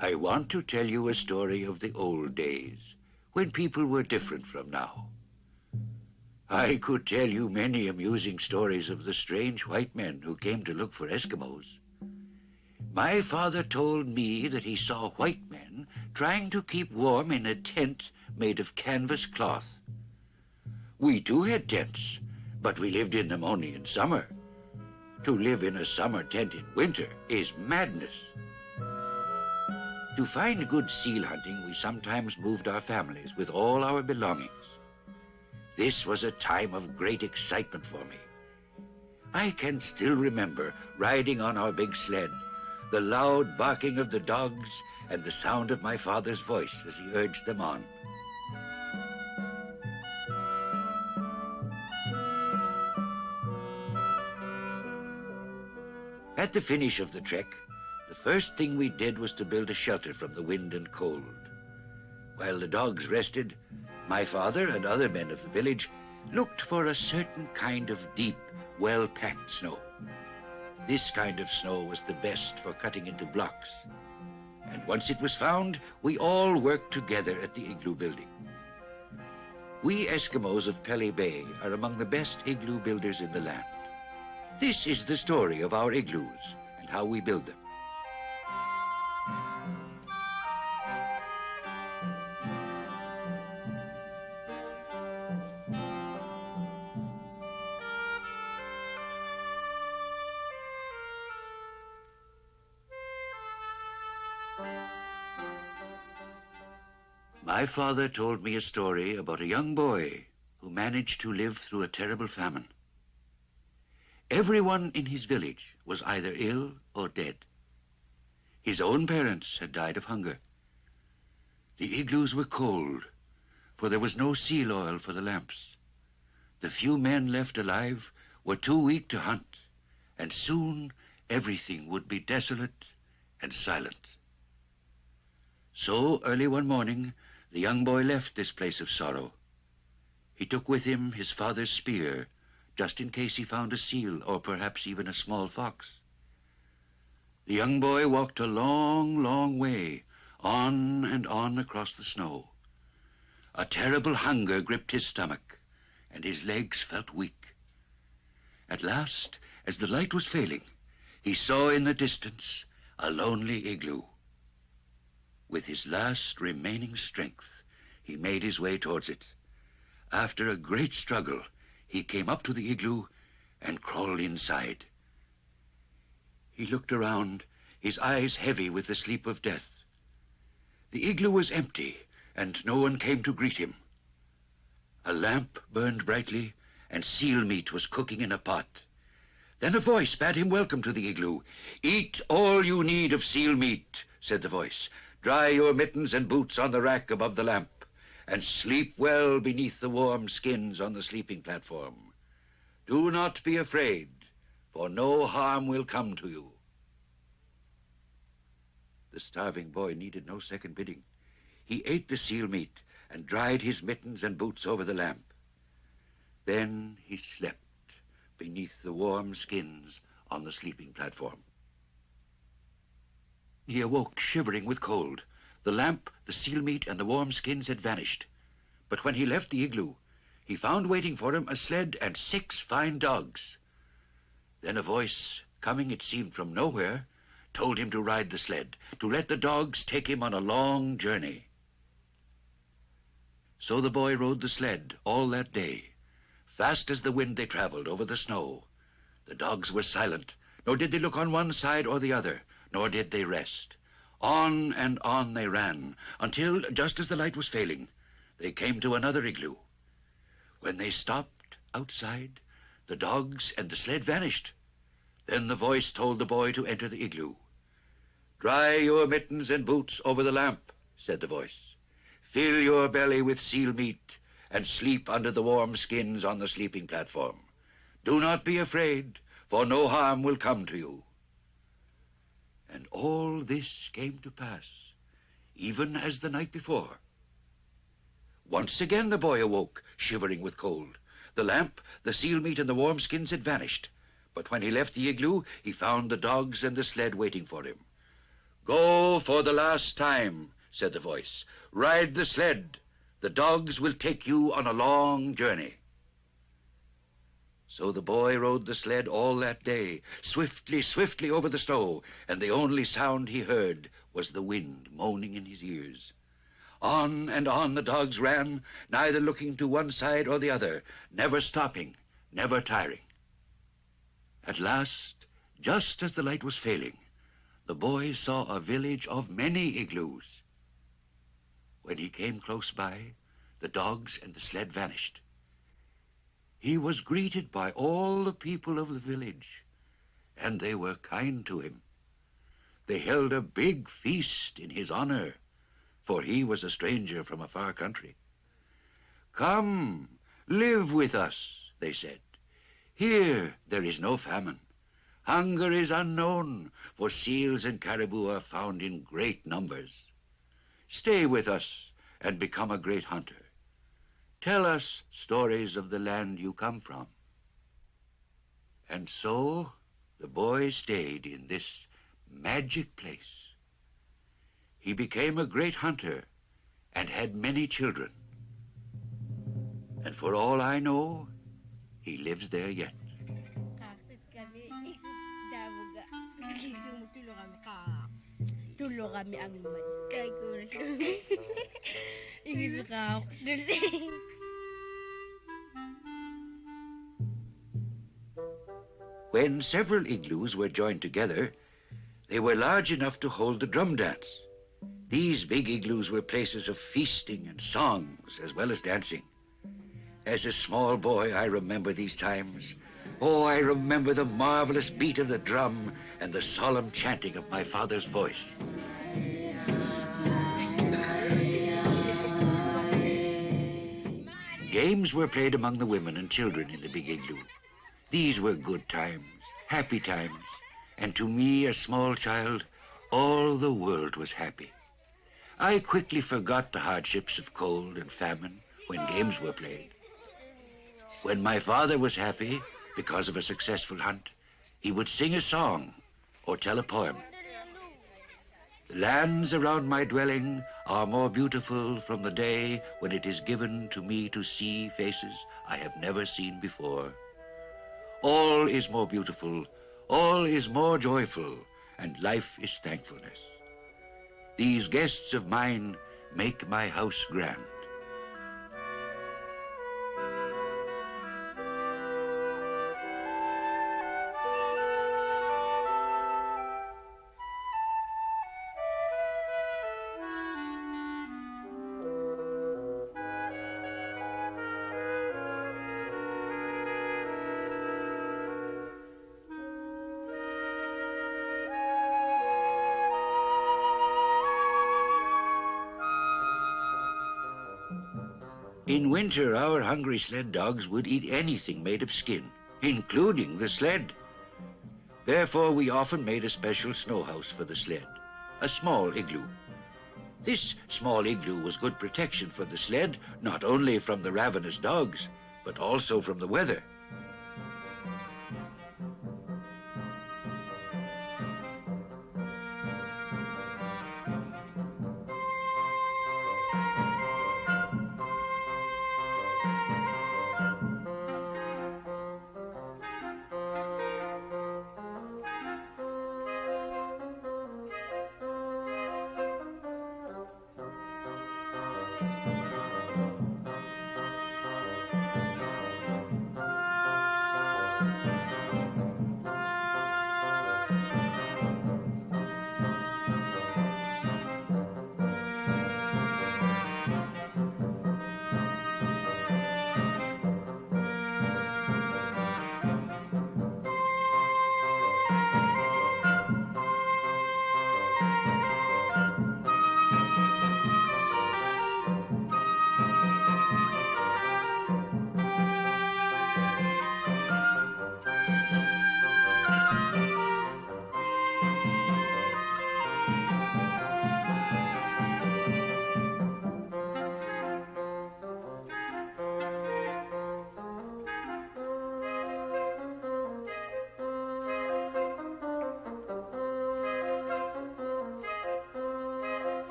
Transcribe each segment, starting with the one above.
I want to tell you a story of the old days, when people were different from now. I could tell you many amusing stories of the strange white men who came to look for Eskimos. My father told me that he saw white men trying to keep warm in a tent made of canvas cloth. We too had tents, but we lived in them only in summer. To live in a summer tent in winter is madness. To find good seal hunting, we sometimes moved our families with all our belongings. This was a time of great excitement for me. I can still remember riding on our big sled, the loud barking of the dogs, and the sound of my father's voice as he urged them on. At the finish of the trek, the first thing we did was to build a shelter from the wind and cold. While the dogs rested, my father and other men of the village looked for a certain kind of deep, well-packed snow. This kind of snow was the best for cutting into blocks. And once it was found, we all worked together at the igloo building. We Eskimos of Pelly Bay are among the best igloo builders in the land. This is the story of our igloos and how we build them. My father told me a story about a young boy who managed to live through a terrible famine. Everyone in his village was either ill or dead. His own parents had died of hunger. The igloos were cold, for there was no seal oil for the lamps. The few men left alive were too weak to hunt, and soon everything would be desolate and silent. So early one morning, the young boy left this place of sorrow. He took with him his father's spear, just in case he found a seal or perhaps even a small fox. The young boy walked a long, long way, on and on across the snow. A terrible hunger gripped his stomach, and his legs felt weak. At last, as the light was failing, he saw in the distance a lonely igloo. With his last remaining strength, he made his way towards it. After a great struggle, he came up to the igloo and crawled inside. He looked around, his eyes heavy with the sleep of death. The igloo was empty, and no one came to greet him. A lamp burned brightly, and seal meat was cooking in a pot. Then a voice bade him welcome to the igloo. "Eat all you need of seal meat," said the voice. "Dry your mittens and boots on the rack above the lamp, and sleep well beneath the warm skins on the sleeping platform. Do not be afraid, for no harm will come to you." The starving boy needed no second bidding. He ate the seal meat and dried his mittens and boots over the lamp. Then he slept beneath the warm skins on the sleeping platform. He awoke shivering with cold. The lamp, the seal meat, and the warm skins had vanished. But when he left the igloo, he found waiting for him a sled and 6 fine dogs. Then a voice, coming it seemed from nowhere, told him to ride the sled, to let the dogs take him on a long journey. So the boy rode the sled all that day. Fast as the wind they traveled over the snow. The dogs were silent, nor did they look on one side or the other, nor did they rest. On and on they ran, until, just as the light was failing, they came to another igloo. When they stopped outside, the dogs and the sled vanished. Then the voice told the boy to enter the igloo. "Dry your mittens and boots over the lamp," said the voice. "Fill your belly with seal meat, and sleep under the warm skins on the sleeping platform. Do not be afraid, for no harm will come to you." And all this came to pass, even as the night before. Once again the boy awoke, shivering with cold. The lamp, the seal meat, and the warm skins had vanished. But when he left the igloo, he found the dogs and the sled waiting for him. "Go for the last time," said the voice. "Ride the sled. The dogs will take you on a long journey." So the boy rode the sled all that day, swiftly, swiftly over the snow, and the only sound he heard was the wind moaning in his ears. On and on the dogs ran, neither looking to one side or the other, never stopping, never tiring. At last, just as the light was failing, the boy saw a village of many igloos. When he came close by, the dogs and the sled vanished. He was greeted by all the people of the village, and they were kind to him. They held a big feast in his honor, for he was a stranger from a far country. "Come, live with us," they said. "Here there is no famine. Hunger is unknown, for seals and caribou are found in great numbers. Stay with us and become a great hunter. Tell us stories of the land you come from." And so the boy stayed in this magic place. He became a great hunter and had many children. And for all I know, he lives there yet. When several igloos were joined together, they were large enough to hold the drum dance. These big igloos were places of feasting and songs as well as dancing. As a small boy, I remember these times. Oh, I remember the marvelous beat of the drum and the solemn chanting of my father's voice. Games were played among the women and children in the big igloo. These were good times, happy times, and to me, a small child, all the world was happy. I quickly forgot the hardships of cold and famine when games were played. When my father was happy because of a successful hunt, he would sing a song or tell a poem. The lands around my dwelling are more beautiful from the day when it is given to me to see faces I have never seen before. All is more beautiful, all is more joyful, and life is thankfulness. These guests of mine make my house grand. In winter, our hungry sled dogs would eat anything made of skin, including the sled. Therefore, we often made a special snow house for the sled, a small igloo. This small igloo was good protection for the sled, not only from the ravenous dogs, but also from the weather.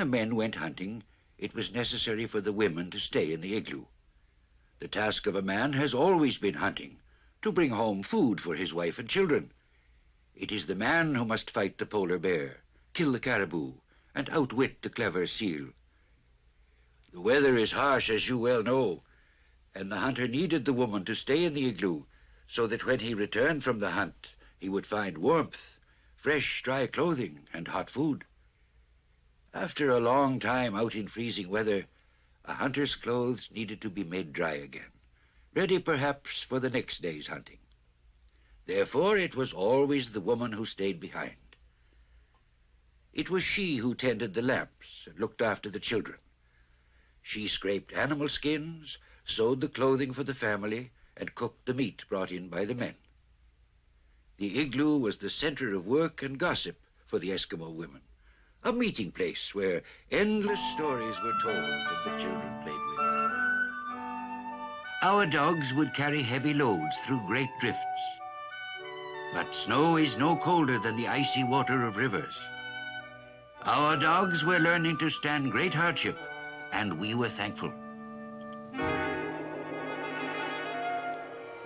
the men went hunting, it was necessary for the women to stay in the igloo. The task of a man has always been hunting, to bring home food for his wife and children. It is the man who must fight the polar bear, kill the caribou, and outwit the clever seal. The weather is harsh, as you well know, and the hunter needed the woman to stay in the igloo so that when he returned from the hunt, he would find warmth, fresh, dry clothing, and hot food. After a long time out in freezing weather, a hunter's clothes needed to be made dry again, ready perhaps for the next day's hunting. Therefore, it was always the woman who stayed behind. It was she who tended the lamps and looked after the children. She scraped animal skins, sewed the clothing for the family, and cooked the meat brought in by the men. The igloo was the center of work and gossip for the Eskimo women, a meeting place where endless stories were told and the children played with. Our dogs would carry heavy loads through great drifts. But snow is no colder than the icy water of rivers. Our dogs were learning to stand great hardship, and we were thankful.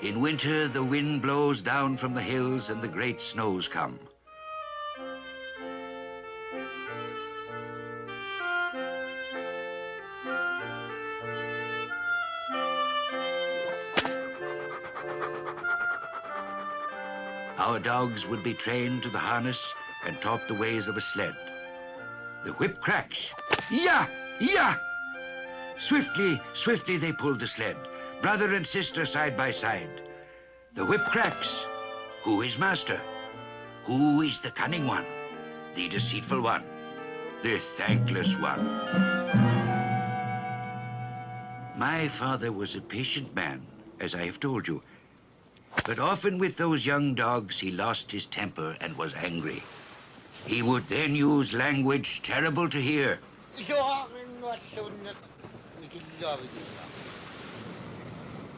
In winter, the wind blows down from the hills and the great snows come. Our dogs would be trained to the harness and taught the ways of a sled. The whip cracks. Yeah! Yeah! Swiftly, swiftly they pulled the sled, brother and sister side by side. The whip cracks. Who is master? Who is the cunning one? The deceitful one? The thankless one? My father was a patient man, as I have told you. But often with those young dogs he lost his temper and was angry. He would then use language terrible to hear.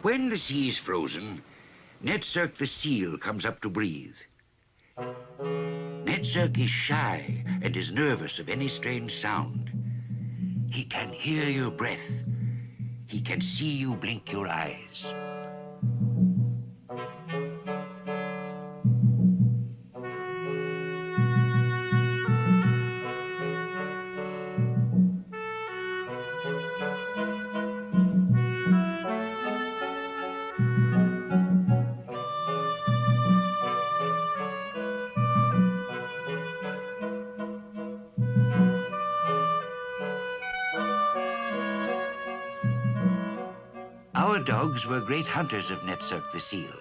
When the sea is frozen, Netzerk the seal comes up to breathe. Netzerk is shy and is nervous of any strange sound. He can hear your breath. He can see you blink your eyes. Our dogs were great hunters of Netzerk the seal.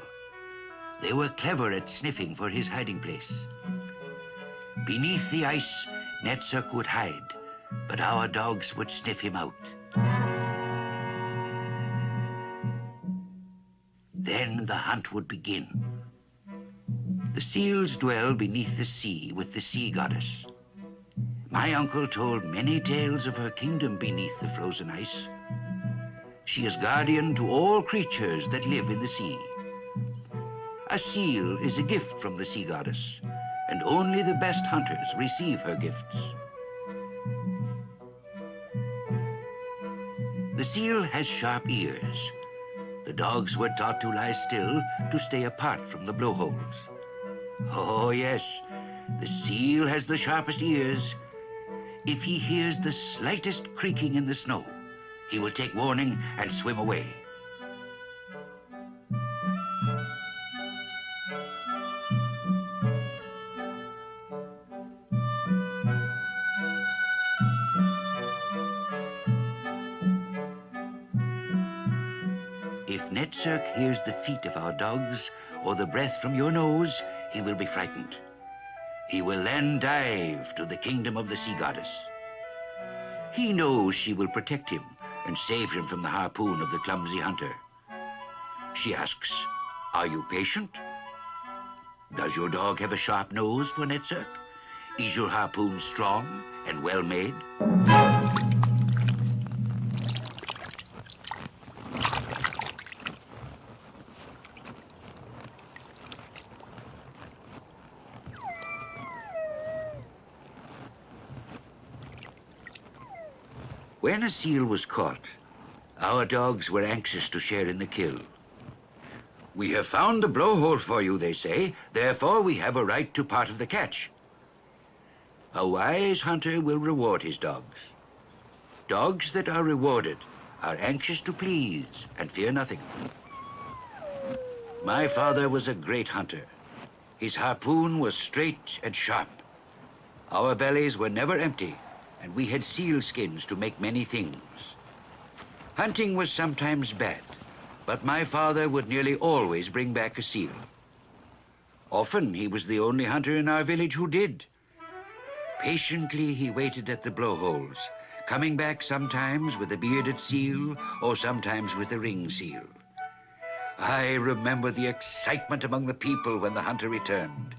They were clever at sniffing for his hiding place. Beneath the ice, Netzerk would hide, but our dogs would sniff him out. Then the hunt would begin. The seals dwell beneath the sea with the sea goddess. My uncle told many tales of her kingdom beneath the frozen ice. She is guardian to all creatures that live in the sea. A seal is a gift from the sea goddess, and only the best hunters receive her gifts. The seal has sharp ears. The dogs were taught to lie still to stay apart from the blowholes. Oh, yes, the seal has the sharpest ears. If he hears the slightest creaking in the snow, he will take warning and swim away. If Netzerk hears the feet of our dogs or the breath from your nose, he will be frightened. He will then dive to the kingdom of the sea goddess. He knows she will protect him and save him from the harpoon of the clumsy hunter. She asks, "Are you patient? Does your dog have a sharp nose for Netzerk? Is your harpoon strong and well made?" When a seal was caught, our dogs were anxious to share in the kill. "We have found the blowhole for you," they say, "therefore we have a right to part of the catch." A wise hunter will reward his dogs. Dogs that are rewarded are anxious to please and fear nothing. My father was a great hunter. His harpoon was straight and sharp. Our bellies were never empty, and we had seal skins to make many things. Hunting was sometimes bad, but my father would nearly always bring back a seal. Often he was the only hunter in our village who did. Patiently he waited at the blowholes, coming back sometimes with a bearded seal or sometimes with a ring seal. I remember the excitement among the people when the hunter returned.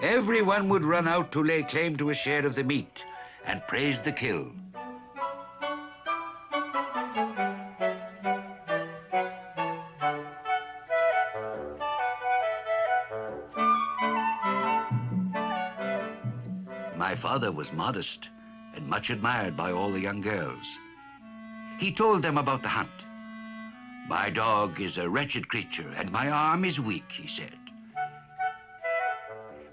Everyone would run out to lay claim to a share of the meat and praise the kill. My father was modest and much admired by all the young girls. He told them about the hunt. "My dog is a wretched creature, and my arm is weak," he said.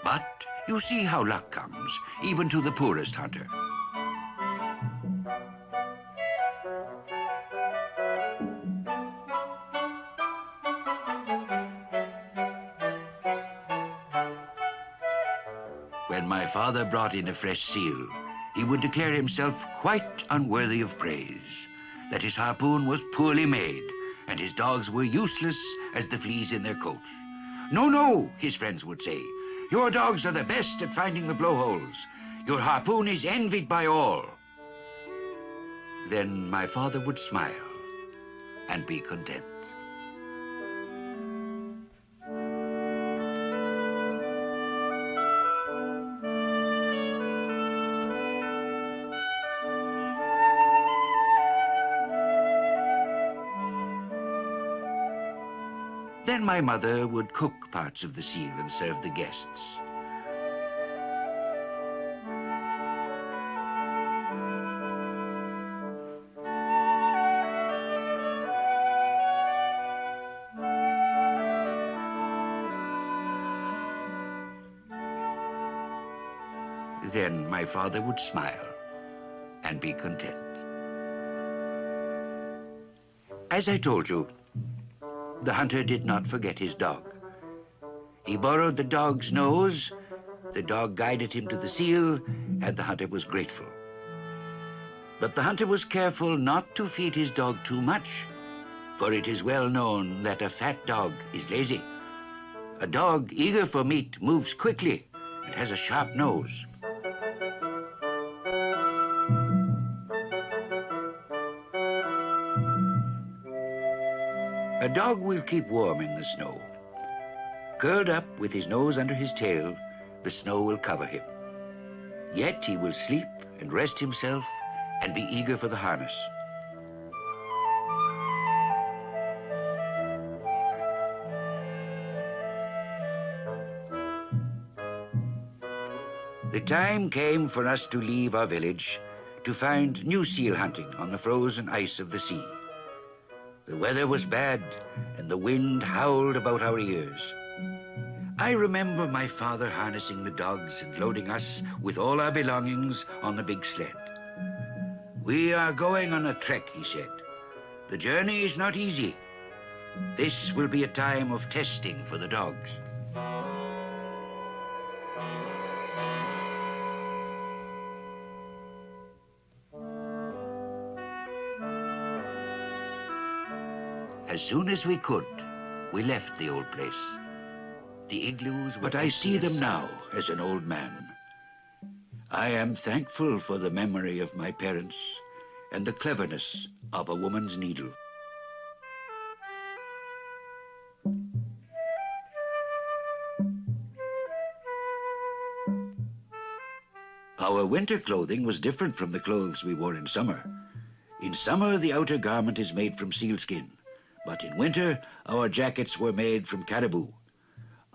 "But you see how luck comes, even to the poorest hunter." When my father brought in a fresh seal, he would declare himself quite unworthy of praise, that his harpoon was poorly made, and his dogs were useless as the fleas in their coats. "No, no," his friends would say, "your dogs are the best at finding the blowholes. Your harpoon is envied by all." Then my father would smile and be content. Then my mother would cook parts of the seal and serve the guests. Then my father would smile and be content. As I told you, the hunter did not forget his dog. He borrowed the dog's nose, the dog guided him to the seal, and the hunter was grateful. But the hunter was careful not to feed his dog too much, for it is well known that a fat dog is lazy. A dog eager for meat moves quickly and has a sharp nose. A dog will keep warm in the snow. Curled up with his nose under his tail, the snow will cover him. Yet he will sleep and rest himself and be eager for the harness. The time came for us to leave our village to find new seal hunting on the frozen ice of the sea. The weather was bad, and the wind howled about our ears. I remember my father harnessing the dogs and loading us with all our belongings on the big sled. "We are going on a trek," he said. "The journey is not easy. This will be a time of testing for the dogs." As soon as we could, we left the old place. The igloos were... But I see them now as an old man. I am thankful for the memory of my parents and the cleverness of a woman's needle. Our winter clothing was different from the clothes we wore in summer. In summer, the outer garment is made from sealskin. But in winter, our jackets were made from caribou.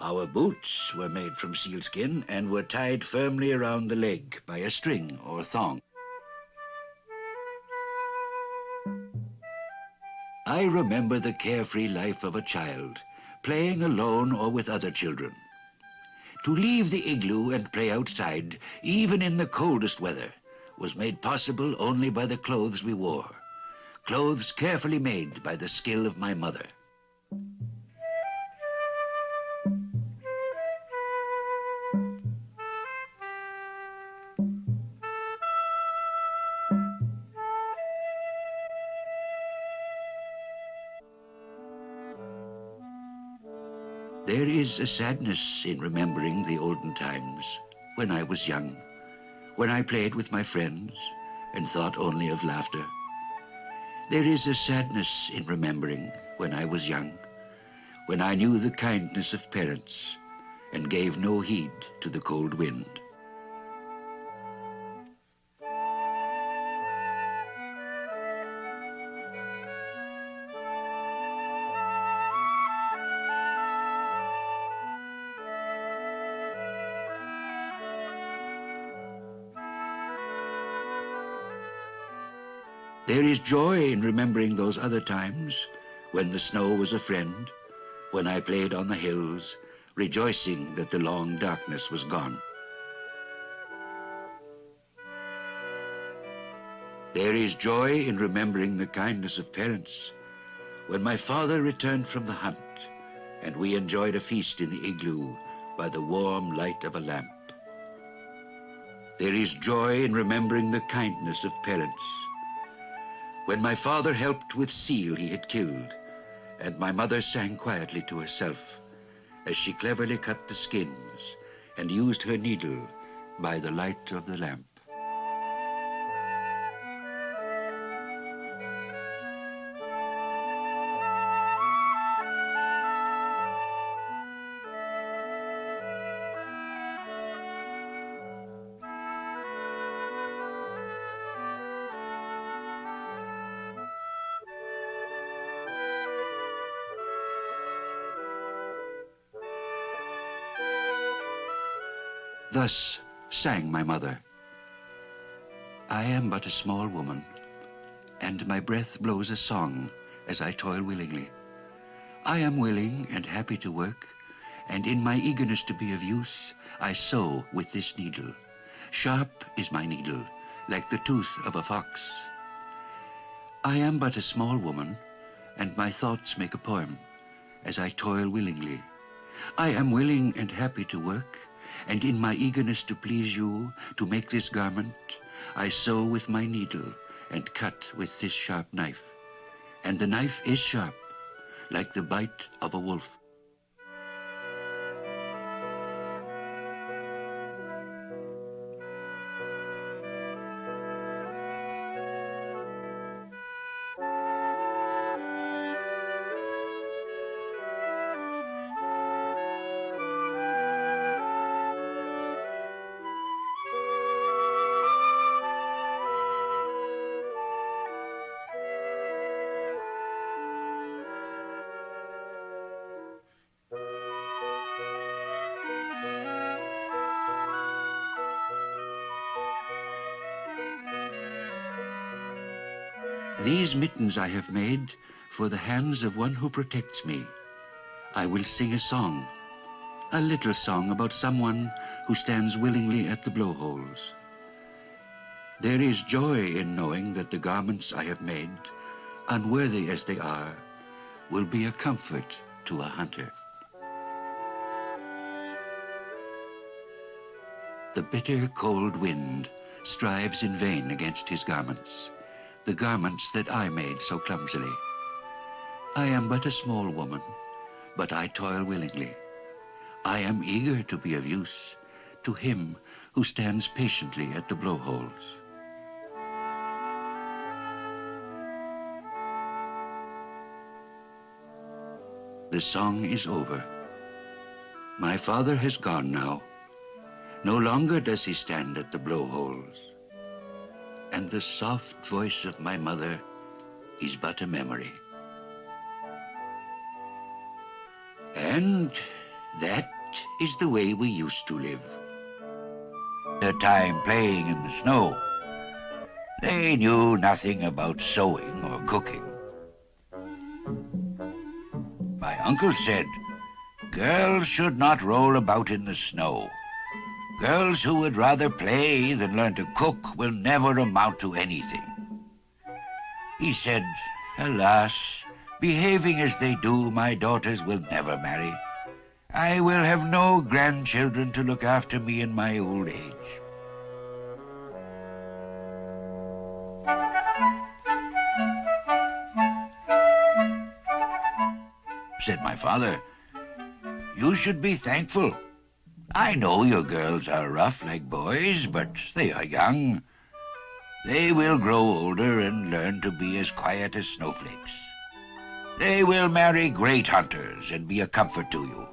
Our boots were made from sealskin and were tied firmly around the leg by a string or thong. I remember the carefree life of a child, playing alone or with other children. To leave the igloo and play outside, even in the coldest weather, was made possible only by the clothes we wore, clothes carefully made by the skill of my mother. There is a sadness in remembering the olden times, when I was young, when I played with my friends and thought only of laughter. There is a sadness in remembering when I was young, when I knew the kindness of parents and gave no heed to the cold wind. There is joy in remembering those other times, when the snow was a friend, when I played on the hills, rejoicing that the long darkness was gone. There is joy in remembering the kindness of parents, when my father returned from the hunt, and we enjoyed a feast in the igloo by the warm light of a lamp. There is joy in remembering the kindness of parents, when my father helped with seal he had killed, and my mother sang quietly to herself as she cleverly cut the skins and used her needle by the light of the lamp. Thus sang my mother. I am but a small woman, and my breath blows a song as I toil willingly. I am willing and happy to work, and in my eagerness to be of use, I sew with this needle. Sharp is my needle, like the tooth of a fox. I am but a small woman, and my thoughts make a poem as I toil willingly. I am willing and happy to work, and in my eagerness to please you, to make this garment, I sew with my needle and cut with this sharp knife. And the knife is sharp, like the bite of a wolf. These mittens I have made for the hands of one who protects me. I will sing a song, a little song about someone who stands willingly at the blowholes. There is joy in knowing that the garments I have made, unworthy as they are, will be a comfort to a hunter. The bitter cold wind strives in vain against his garments, the garments that I made so clumsily. I am but a small woman, but I toil willingly. I am eager to be of use to him who stands patiently at the blowholes. The song is over. My father has gone now. No longer does he stand at the blowholes. And the soft voice of my mother is but a memory. And that is the way we used to live. Their time playing in the snow. They knew nothing about sewing or cooking. Uncle said, "Girls should not roll about in the snow. Girls who would rather play than learn to cook will never amount to anything." He said, "Alas, behaving as they do, my daughters will never marry. I will have no grandchildren to look after me in my old age." Said my father, "You should be thankful. I know your girls are rough like boys, but they are young. They will grow older and learn to be as quiet as snowflakes. They will marry great hunters and be a comfort to you."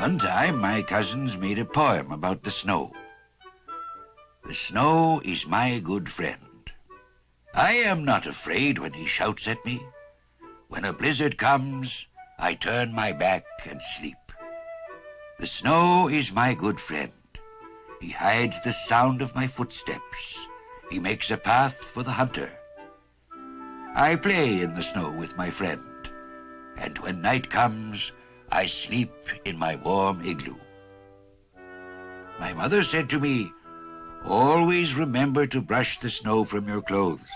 One time, my cousins made a poem about the snow. "The snow is my good friend. I am not afraid when he shouts at me. When a blizzard comes, I turn my back and sleep. The snow is my good friend. He hides the sound of my footsteps. He makes a path for the hunter. I play in the snow with my friend, and when night comes, I sleep in my warm igloo." My mother said to me, "Always remember to brush the snow from your clothes.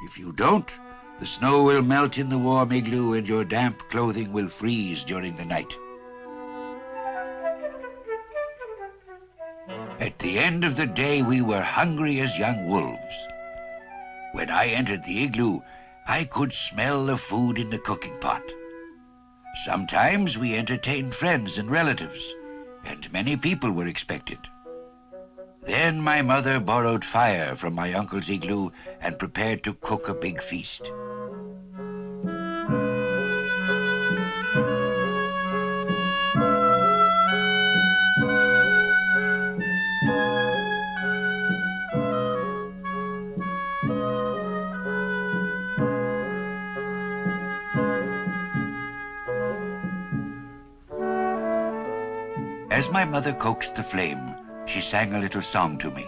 If you don't, the snow will melt in the warm igloo and your damp clothing will freeze during the night." At the end of the day, we were hungry as young wolves. When I entered the igloo, I could smell the food in the cooking pot. Sometimes we entertained friends and relatives, and many people were expected. Then my mother borrowed fire from my uncle's igloo and prepared to cook a big feast. As my mother coaxed the flame, she sang a little song to me.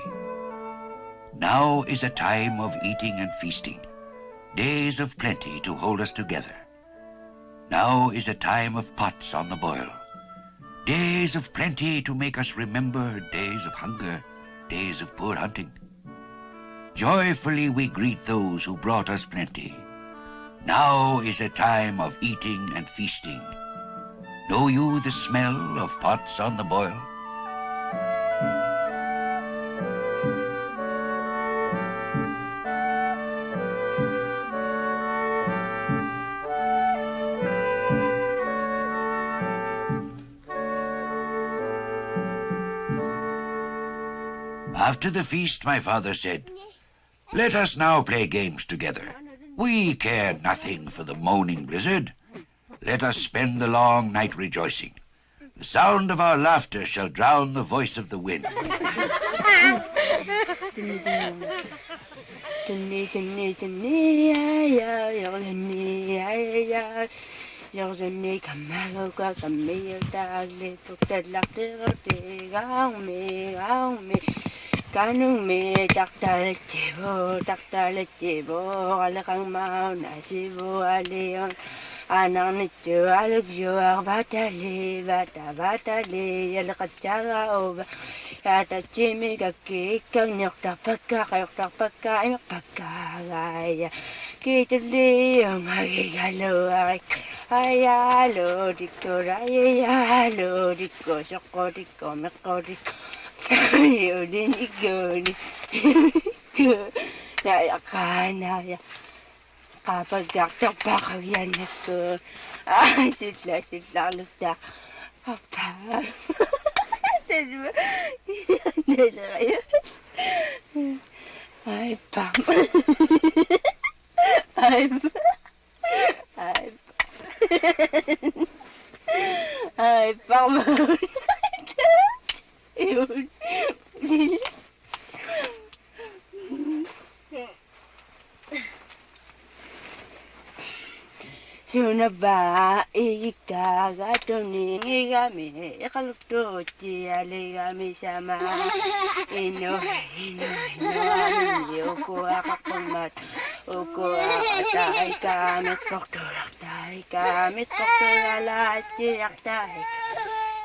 "Now is a time of eating and feasting, days of plenty to hold us together. Now is a time of pots on the boil, days of plenty to make us remember days of hunger, days of poor hunting. Joyfully we greet those who brought us plenty. Now is a time of eating and feasting. Know you the smell of pots on the boil?" After the feast, my father said, "Let us now play games together. We care nothing for the moaning blizzard. Let us spend the long night rejoicing. The sound of our laughter shall drown the voice of the wind." Kanung me taktalet jebo alakang mau nasibo aleon anang nito alagyo batale alakatsaga oba yata chimi kakikang nyokta paka gaya kitali ang hagigalo ayalo diko soko diko meko diko yun ikon naya kapag daktak pakagyan ako sitla luktak papa diba nila kayo ay pam ay pam yun. Sunaba ikagatungi ngami ikalututi aligami sama ino ino uko akakumat uko akatay kamit kokturak tay kamit kokturak latiyak tay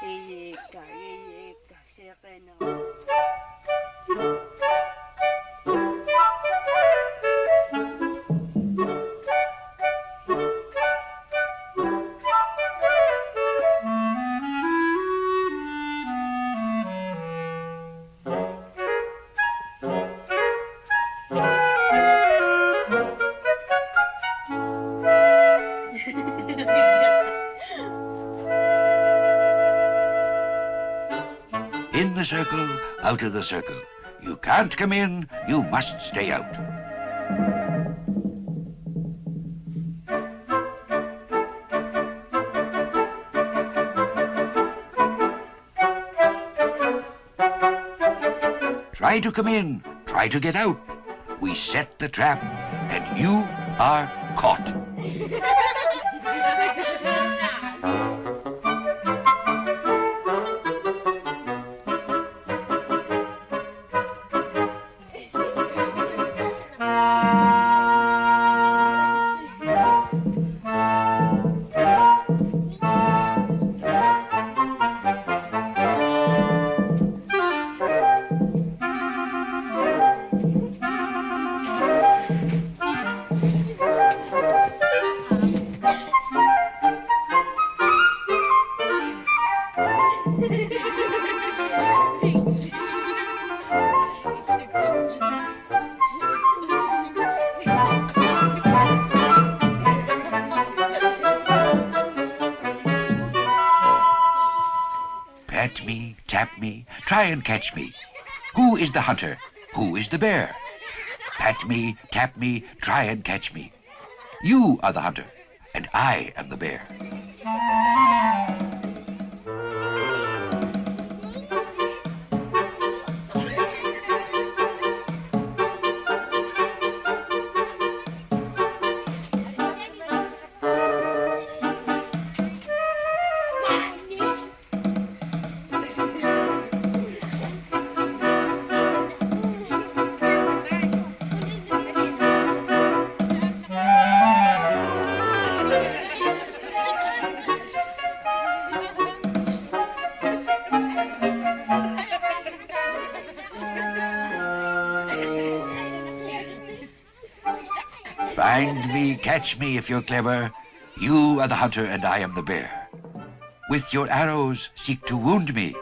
iyika sikino. In the circle, out of the circle. You can't come in, you must stay out. Try to come in, try to get out. We set the trap, and you are caught. Pat me, tap me, try and catch me. Who is the hunter? Who is the bear? Pat me, tap me, try and catch me. You are the hunter, and I am the bear. Find me, catch me if you're clever. You are the hunter and I am the bear. With your arrows, seek to wound me.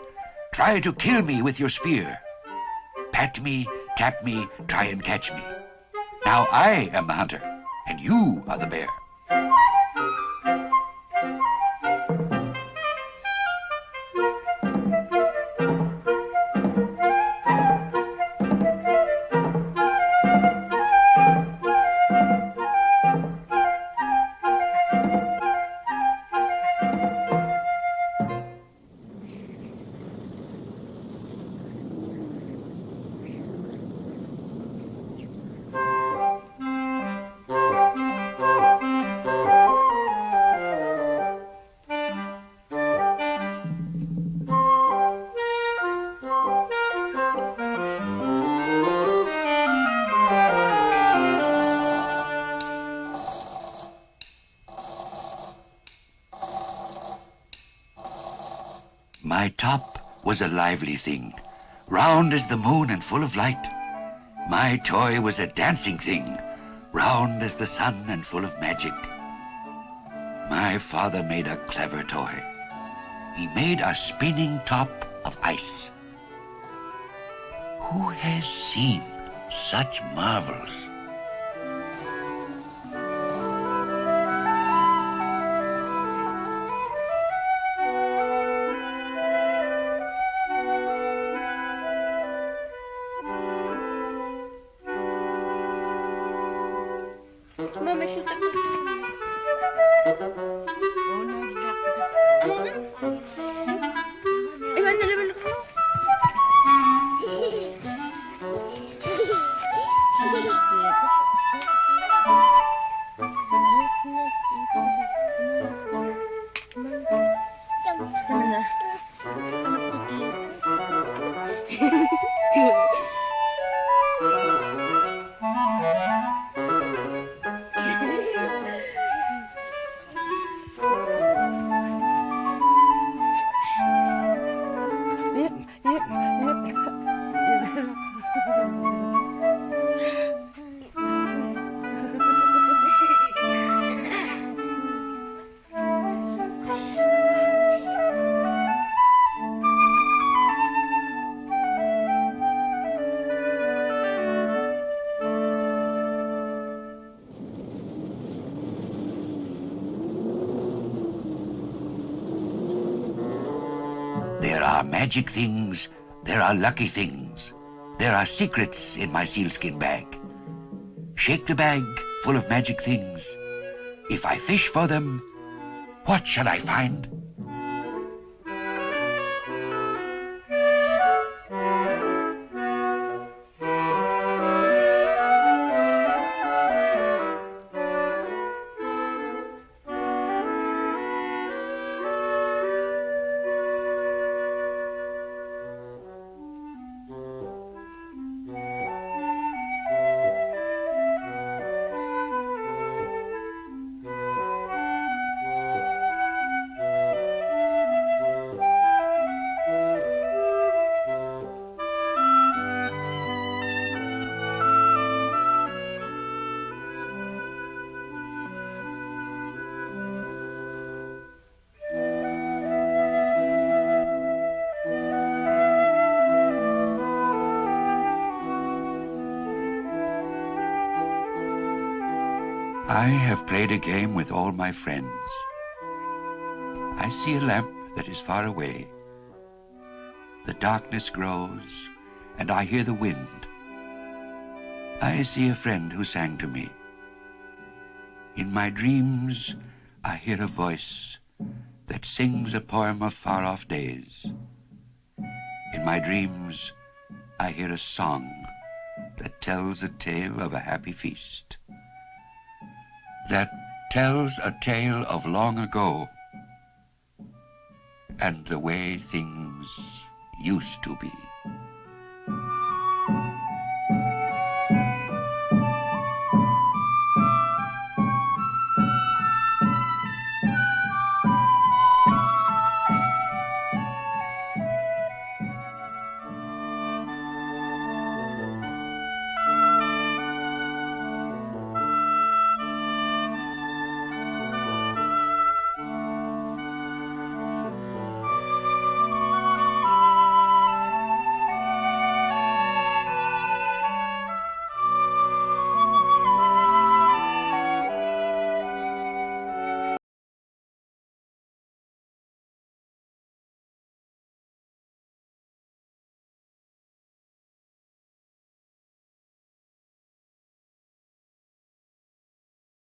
Try to kill me with your spear. Pat me, tap me, try and catch me. Now I am the hunter and you are the bear. My top was a lively thing, round as the moon and full of light. My toy was a dancing thing, round as the sun and full of magic. My father made a clever toy. He made a spinning top of ice. Who has seen such marvels? Mama, shoot them. Iwan na naman ako. There are magic things, there are lucky things. There are secrets in my sealskin bag. Shake the bag full of magic things. If I fish for them, what shall I find? I have played a game with all my friends. I see a lamp that is far away. The darkness grows, and I hear the wind. I see a friend who sang to me. In my dreams, I hear a voice that sings a poem of far-off days. In my dreams, I hear a song that tells a tale of a happy feast. That tells a tale of long ago and the way things used to be.